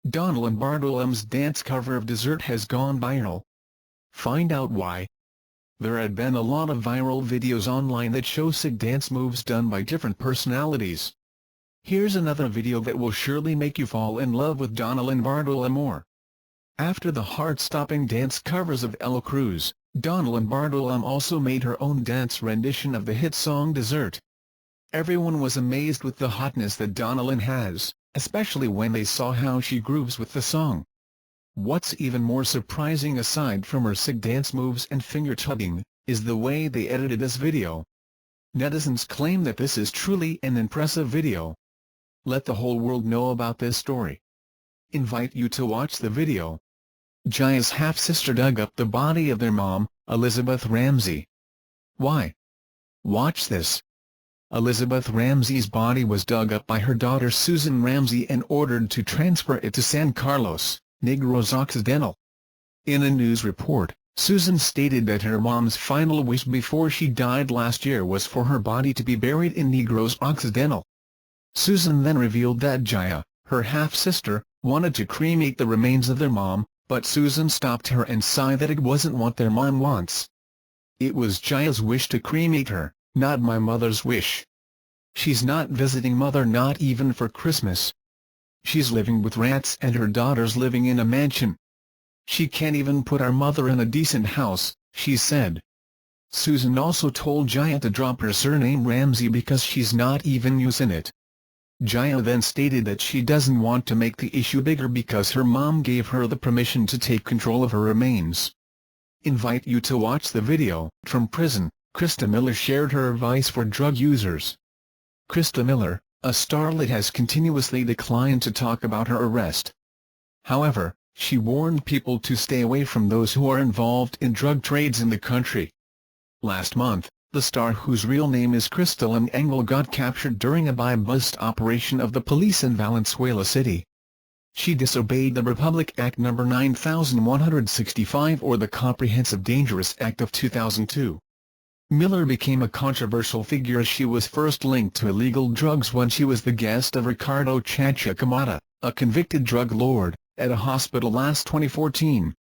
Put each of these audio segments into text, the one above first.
Donnalyn Bartolome's dance cover of Dessert has gone viral. Find out why. There had been a lot of viral videos online that show sick dance moves done by different personalities. Here's another video that will surely make you fall in love with Donnalyn Bartolome. After the heart-stopping dance covers of Ella Cruz, Donnalyn Bartolome also made her own dance rendition of the hit song Dessert. Everyone was amazed with the hotness that Donnalyn has, especially when they saw how she grooves with the song. What's even more surprising, aside from her sick dance moves and finger tutting, is the way they edited this video. Netizens claim that this is truly an impressive video. Let the whole world know about this story. Invite you to watch the video. Jaya's half-sister dug up the body of their mom, Elizabeth Ramsey. Why? Watch this. Elizabeth Ramsey's body was dug up by her daughter Susan Ramsey and ordered to transfer it to San Carlos, Negros Occidental. In a news report, Susan stated that her mom's final wish before she died last year was for her body to be buried in Negros Occidental. Susan then revealed that Jaya, her half-sister, wanted to cremate the remains of their mom, but Susan stopped her and sighed that it wasn't what their mom wants. It was Jaya's wish to cremate her, not my mother's wish. She's not visiting mother, not even for Christmas. She's living with rats and her daughter's living in a mansion. She can't even put our mother in a decent house, she said. Susan also told Jaya to drop her surname Ramsey because she's not even using it. Jaya then stated that she doesn't want to make the issue bigger because her mom gave her the permission to take control of her remains. Invite you to watch the video. From prison, Krista Miller shared her advice for drug users. Krista Miller, a starlet, has continuously declined to talk about her arrest. However, she warned people to stay away from those who are involved in drug trades in the country. Last month, the star, whose real name is Crystal Engel, got captured during a buy-bust operation of the police in Valenzuela City. She disobeyed the Republic Act No. 9165, or the Comprehensive Dangerous Act of 2002. Miller became a controversial figure as she was first linked to illegal drugs when she was the guest of Ricardo Chacha Camata, a convicted drug lord, at a hospital last 2014.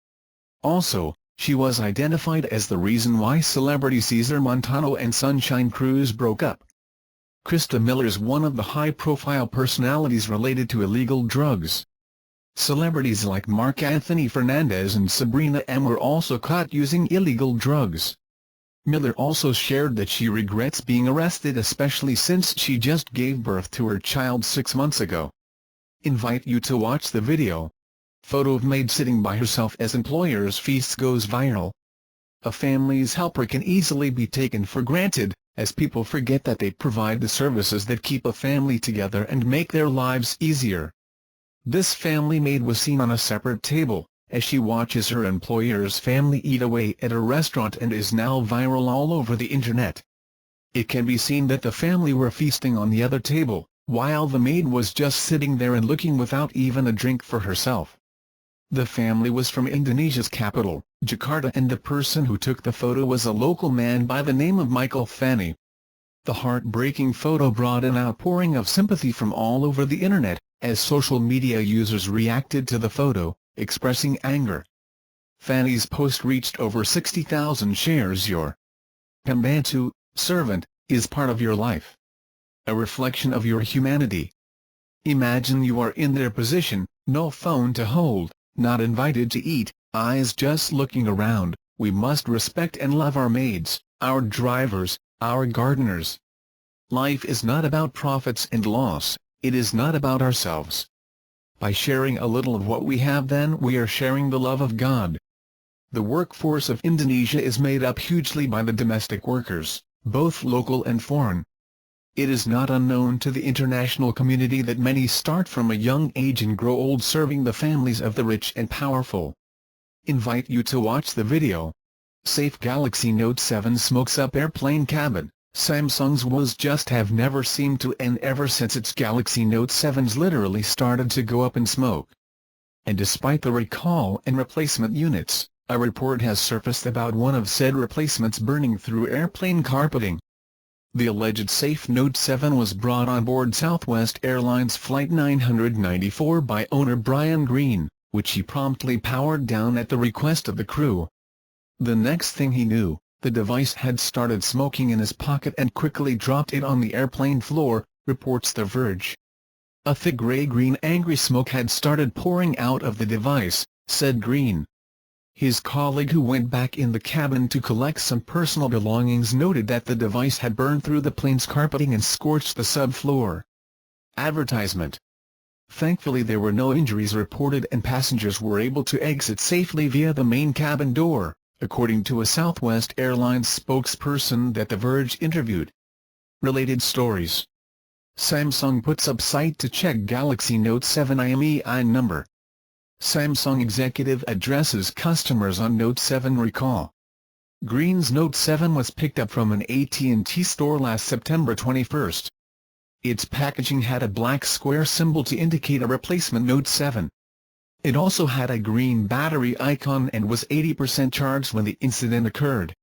Also, she was identified as the reason why celebrity Cesar Montano and Sunshine Cruz broke up. Krista Miller is one of the high-profile personalities related to illegal drugs. Celebrities like Mark Anthony Fernandez and Sabrina M. were also caught using illegal drugs. Miller also shared that she regrets being arrested, especially since she just gave birth to her child 6 months ago. Invite you to watch the video. Photo of maid sitting by herself as employer's feast goes viral. A family's helper can easily be taken for granted, as people forget that they provide the services that keep a family together and make their lives easier. This family maid was seen on a separate table, as she watches her employer's family eat away at a restaurant, and is now viral all over the internet. It can be seen that the family were feasting on the other table, while the maid was just sitting there and looking without even a drink for herself. The family was from Indonesia's capital, Jakarta, and the person who took the photo was a local man by the name of Michael Fanny. The heartbreaking photo brought an outpouring of sympathy from all over the internet, as social media users reacted to the photo, expressing anger. Fanny's post reached over 60,000 shares. Your pembantu, servant, is part of your life. A reflection of your humanity. Imagine you are in their position, no phone to hold, not invited to eat, eyes just looking around. We must respect and love our maids, our drivers, our gardeners. Life is not about profits and loss, it is not about ourselves. By sharing a little of what we have, then we are sharing the love of God. The workforce of Indonesia is made up hugely by the domestic workers, both local and foreign. It is not unknown to the international community that many start from a young age and grow old serving the families of the rich and powerful. Invite you to watch the video. Safe Galaxy Note 7 smokes up airplane cabin. Samsung's woes just have never seemed to end ever since its Galaxy Note 7s literally started to go up in smoke. And despite the recall and replacement units, a report has surfaced about one of said replacements burning through airplane carpeting. The alleged safe Note 7 was brought on board Southwest Airlines Flight 994 by owner Brian Green, which he promptly powered down at the request of the crew. The next thing he knew, the device had started smoking in his pocket and quickly dropped it on the airplane floor, reports The Verge. A thick grey-green angry smoke had started pouring out of the device, said Green. His colleague who went back in the cabin to collect some personal belongings noted that the device had burned through the plane's carpeting and scorched the subfloor. Advertisement. Thankfully there were no injuries reported and passengers were able to exit safely via the main cabin door, according to a Southwest Airlines spokesperson that The Verge interviewed. Related stories. Samsung puts up site to check Galaxy Note 7 IMEI number. Samsung executive addresses customers on Note 7 recall. Green's Note 7 was picked up from an AT&T store last September 21. Its packaging had a black square symbol to indicate a replacement Note 7. It also had a green battery icon and was 80% charged when the incident occurred.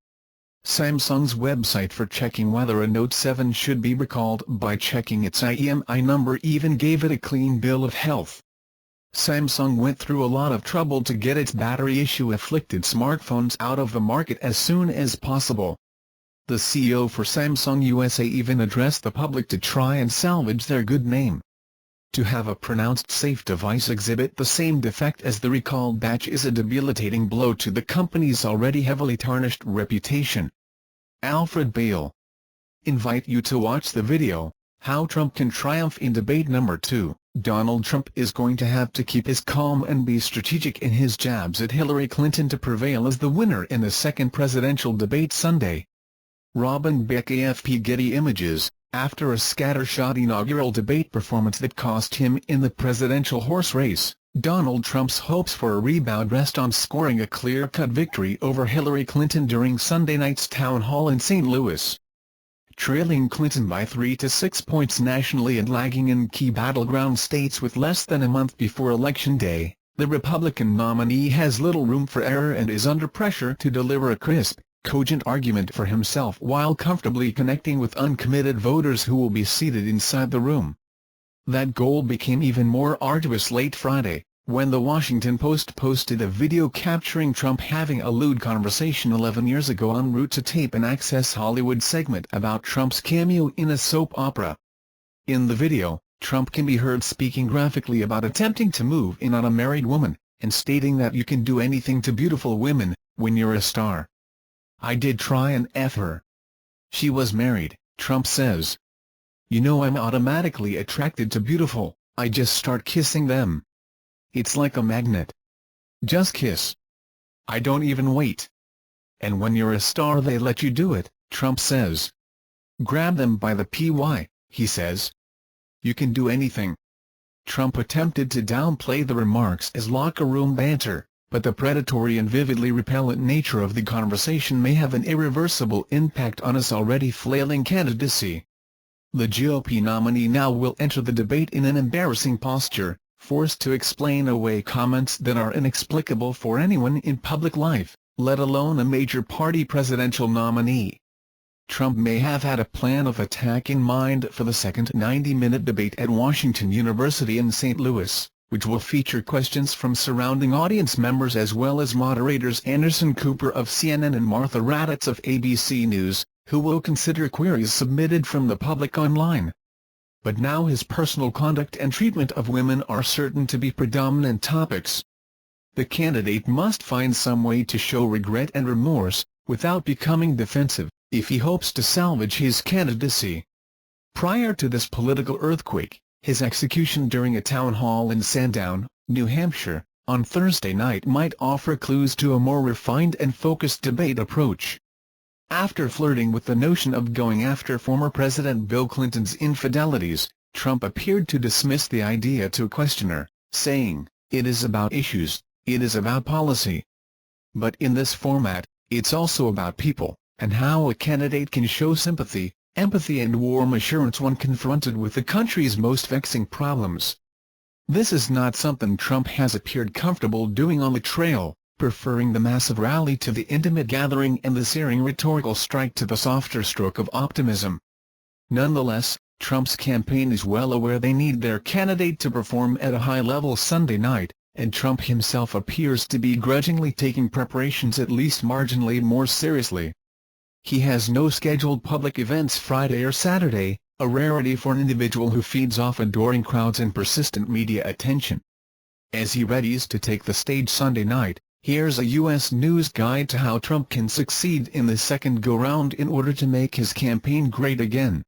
Samsung's website for checking whether a Note 7 should be recalled by checking its IMEI number even gave it a clean bill of health. Samsung went through a lot of trouble to get its battery issue-afflicted smartphones out of the market as soon as possible. The CEO for Samsung USA even addressed the public to try and salvage their good name. To have a pronounced safe device exhibit the same defect as the recalled batch is a debilitating blow to the company's already heavily tarnished reputation. Alfred Bale. Invite you to watch the video, How Trump Can Triumph in Debate Number 2. Donald Trump is going to have to keep his calm and be strategic in his jabs at Hillary Clinton to prevail as the winner in the second presidential debate Sunday. Robin Beck, AFP. Getty Images. After a scattershot inaugural debate performance that cost him in the presidential horse race, Donald Trump's hopes for a rebound rest on scoring a clear-cut victory over Hillary Clinton during Sunday night's town hall in St. Louis. Trailing Clinton by 3 to 6 points nationally and lagging in key battleground states with less than a month before Election Day, the Republican nominee has little room for error and is under pressure to deliver a crisp, cogent argument for himself while comfortably connecting with uncommitted voters who will be seated inside the room. That goal became even more arduous late Friday, when The Washington Post posted a video capturing Trump having a lewd conversation 11 years ago en route to tape an Access Hollywood segment about Trump's cameo in a soap opera. In the video, Trump can be heard speaking graphically about attempting to move in on a married woman, and stating that you can do anything to beautiful women, when you're a star. I did try and F her. She was married, Trump says. You know I'm automatically attracted to beautiful, I just start kissing them. It's like a magnet. Just kiss. I don't even wait. And when you're a star they let you do it, Trump says. Grab them by the PY, he says. You can do anything. Trump attempted to downplay the remarks as locker room banter, but the predatory and vividly repellent nature of the conversation may have an irreversible impact on his already flailing candidacy. The GOP nominee now will enter the debate in an embarrassing posture, forced to explain away comments that are inexplicable for anyone in public life, let alone a major party presidential nominee. Trump may have had a plan of attack in mind for the second 90-minute debate at Washington University in St. Louis, which will feature questions from surrounding audience members as well as moderators Anderson Cooper of CNN and Martha Raddatz of ABC News, who will consider queries submitted from the public online. But now his personal conduct and treatment of women are certain to be predominant topics. The candidate must find some way to show regret and remorse, without becoming defensive, if he hopes to salvage his candidacy. Prior to this political earthquake, his execution during a town hall in Sandown, New Hampshire, on Thursday night might offer clues to a more refined and focused debate approach. After flirting with the notion of going after former President Bill Clinton's infidelities, Trump appeared to dismiss the idea to a questioner, saying, "It is about issues, it is about policy. But in this format, it's also about people, and how a candidate can show sympathy, empathy and warm assurance when confronted with the country's most vexing problems." This is not something Trump has appeared comfortable doing on the trail, preferring the massive rally to the intimate gathering and the searing rhetorical strike to the softer stroke of optimism. Nonetheless, Trump's campaign is well aware they need their candidate to perform at a high level Sunday night, and Trump himself appears to be grudgingly taking preparations at least marginally more seriously. He has no scheduled public events Friday or Saturday, a rarity for an individual who feeds off adoring crowds and persistent media attention. As he readies to take the stage Sunday night, here's a U.S. News guide to how Trump can succeed in the second go-round in order to make his campaign great again.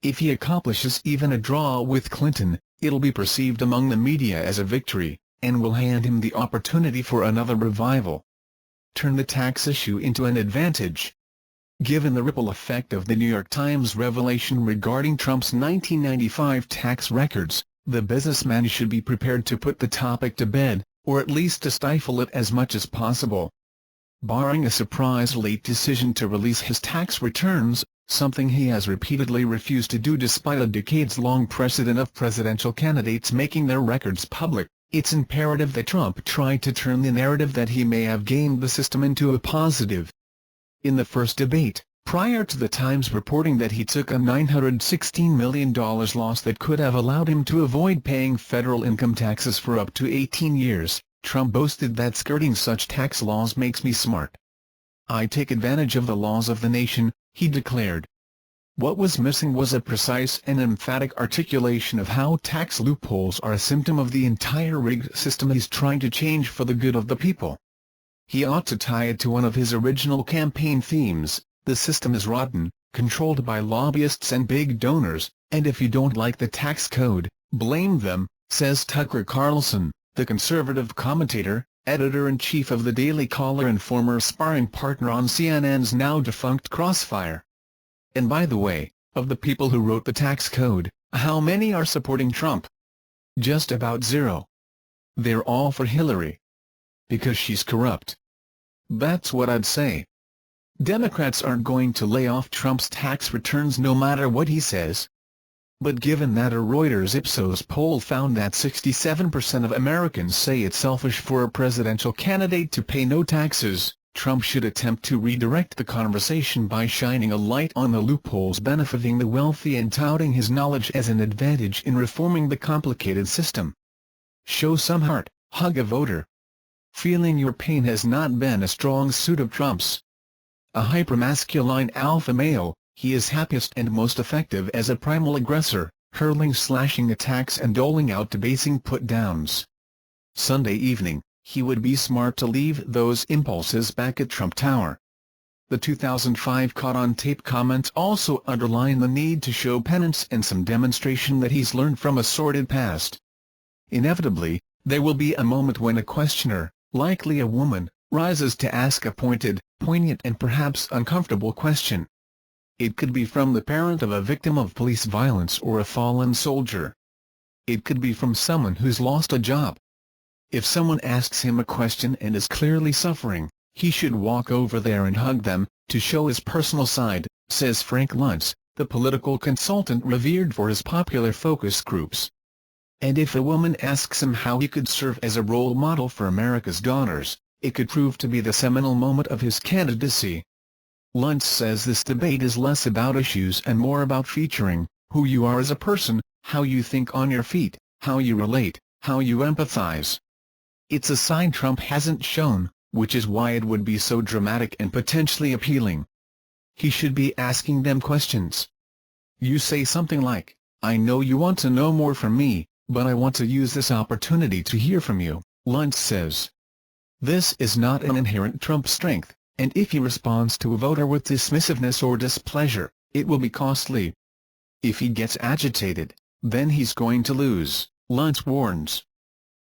If he accomplishes even a draw with Clinton, it'll be perceived among the media as a victory, and will hand him the opportunity for another revival. Turn the tax issue into an advantage. Given the ripple effect of the New York Times revelation regarding Trump's 1995 tax records, the businessman should be prepared to put the topic to bed, or at least to stifle it as much as possible. Barring a surprise late decision to release his tax returns, something he has repeatedly refused to do despite a decades-long precedent of presidential candidates making their records public, it's imperative that Trump try to turn the narrative that he may have gamed the system into a positive. In the first debate, prior to the Times reporting that he took a $916 million loss that could have allowed him to avoid paying federal income taxes for up to 18 years, Trump boasted that skirting such tax laws makes me smart. "I take advantage of the laws of the nation," he declared. What was missing was a precise and emphatic articulation of how tax loopholes are a symptom of the entire rigged system he's trying to change for the good of the people. He ought to tie it to one of his original campaign themes: the system is rotten, controlled by lobbyists and big donors, and if you don't like the tax code, blame them, says Tucker Carlson, the conservative commentator, editor-in-chief of the Daily Caller and former sparring partner on CNN's now-defunct Crossfire. And by the way, of the people who wrote the tax code, how many are supporting Trump? Just about zero. They're all for Hillary. Because she's corrupt. That's what I'd say. Democrats aren't going to lay off Trump's tax returns no matter what he says. But given that a Reuters Ipsos poll found that 67% of Americans say it's selfish for a presidential candidate to pay no taxes, Trump should attempt to redirect the conversation by shining a light on the loopholes benefiting the wealthy and touting his knowledge as an advantage in reforming the complicated system. Show some heart, hug a voter. Feeling your pain has not been a strong suit of Trump's. A hypermasculine alpha male, he is happiest and most effective as a primal aggressor, hurling slashing attacks and doling out debasing put-downs. Sunday evening, he would be smart to leave those impulses back at Trump Tower. The 2005 caught-on-tape comments also underline the need to show penance and some demonstration that he's learned from a sordid past. Inevitably, there will be a moment when a questioner, likely a woman, rises to ask a pointed, poignant and perhaps uncomfortable question. It could be from the parent of a victim of police violence or a fallen soldier. It could be from someone who's lost a job. If someone asks him a question and is clearly suffering, he should walk over there and hug them, to show his personal side, says Frank Luntz, the political consultant revered for his popular focus groups. And if a woman asks him how he could serve as a role model for America's daughters, it could prove to be the seminal moment of his candidacy. Luntz says this debate is less about issues and more about featuring who you are as a person, how you think on your feet, how you relate, how you empathize. It's a side Trump hasn't shown, which is why it would be so dramatic and potentially appealing. He should be asking them questions. You say something like, "I know you want to know more from me, but I want to use this opportunity to hear from you," Luntz says. This is not an inherent Trump strength, and if he responds to a voter with dismissiveness or displeasure, it will be costly. If he gets agitated, then he's going to lose, Luntz warns.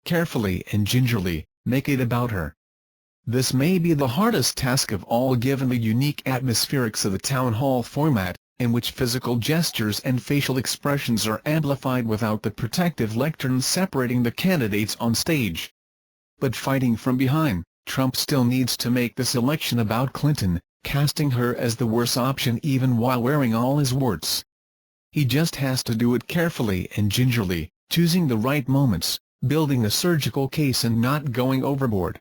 Carefully and gingerly, make it about her. This may be the hardest task of all given the unique atmospherics of the town hall format, in which physical gestures and facial expressions are amplified without the protective lectern separating the candidates on stage. But fighting from behind, Trump still needs to make this election about Clinton, casting her as the worse option even while wearing all his warts. He just has to do it carefully and gingerly, choosing the right moments, building a surgical case and not going overboard.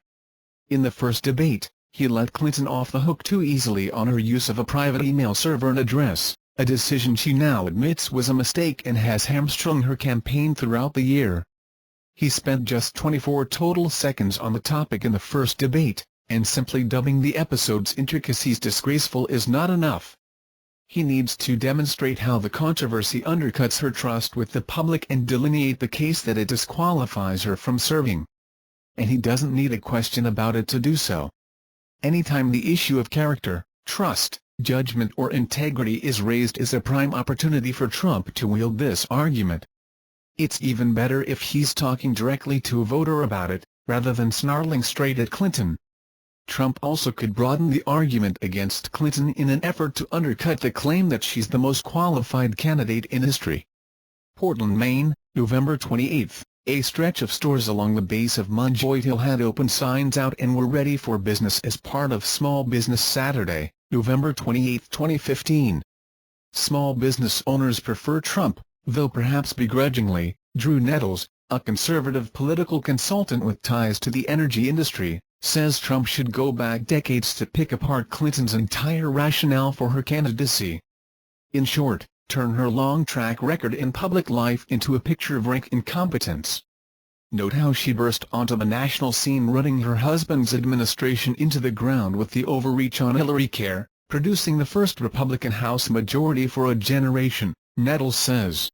In the first debate, he let Clinton off the hook too easily on her use of a private email server and address, a decision she now admits was a mistake and has hamstrung her campaign throughout the year. He spent just 24 total seconds on the topic in the first debate, and simply dubbing the episode's intricacies disgraceful is not enough. He needs to demonstrate how the controversy undercuts her trust with the public and delineate the case that it disqualifies her from serving. And he doesn't need a question about it to do so. Anytime the issue of character, trust, judgment or integrity is raised is a prime opportunity for Trump to wield this argument. It's even better if he's talking directly to a voter about it, rather than snarling straight at Clinton. Trump also could broaden the argument against Clinton in an effort to undercut the claim that she's the most qualified candidate in history. Portland, Maine, November 28. A stretch of stores along the base of Munjoy Hill had opened signs out and were ready for business as part of Small Business Saturday, November 28, 2015. Small business owners prefer Trump, though perhaps begrudgingly. Drew Nettles, a conservative political consultant with ties to the energy industry, says Trump should go back decades to pick apart Clinton's entire rationale for her candidacy. In short, turn her long track record in public life into a picture of rank incompetence. Note how she burst onto the national scene running her husband's administration into the ground with the overreach on Hillarycare, producing the first Republican House majority for a generation, Nettles says.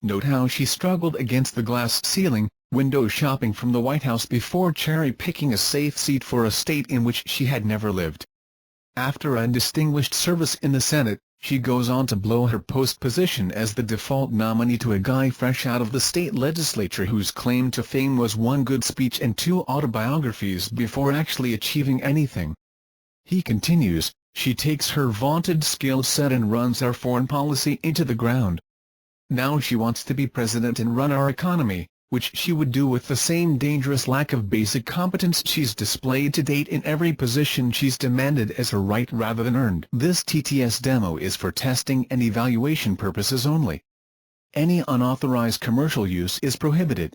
Note how she struggled against the glass ceiling, window shopping from the White House before cherry-picking a safe seat for a state in which she had never lived. After a distinguished service in the Senate, she goes on to blow her post position as the default nominee to a guy fresh out of the state legislature whose claim to fame was one good speech and 2 autobiographies before actually achieving anything. He continues, she takes her vaunted skill set and runs our foreign policy into the ground. Now she wants to be president and run our economy, which she would do with the same dangerous lack of basic competence she's displayed to date in every position she's demanded as her right rather than earned. This TTS demo is for testing and evaluation purposes only. Any unauthorized commercial use is prohibited.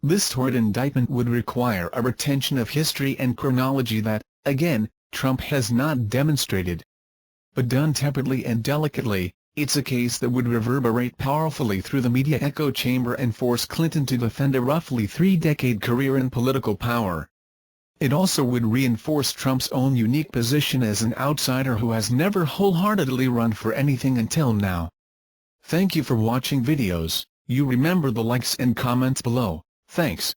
This torrid indictment would require a retention of history and chronology that, again, Trump has not demonstrated. But done temperedly and delicately, it's a case that would reverberate powerfully through the media echo chamber and force Clinton to defend a roughly 3-decade career in political power. It also would reinforce Trump's own unique position as an outsider who has never wholeheartedly run for anything until now. Thank you for watching videos. You remember the likes and comments below. Thanks.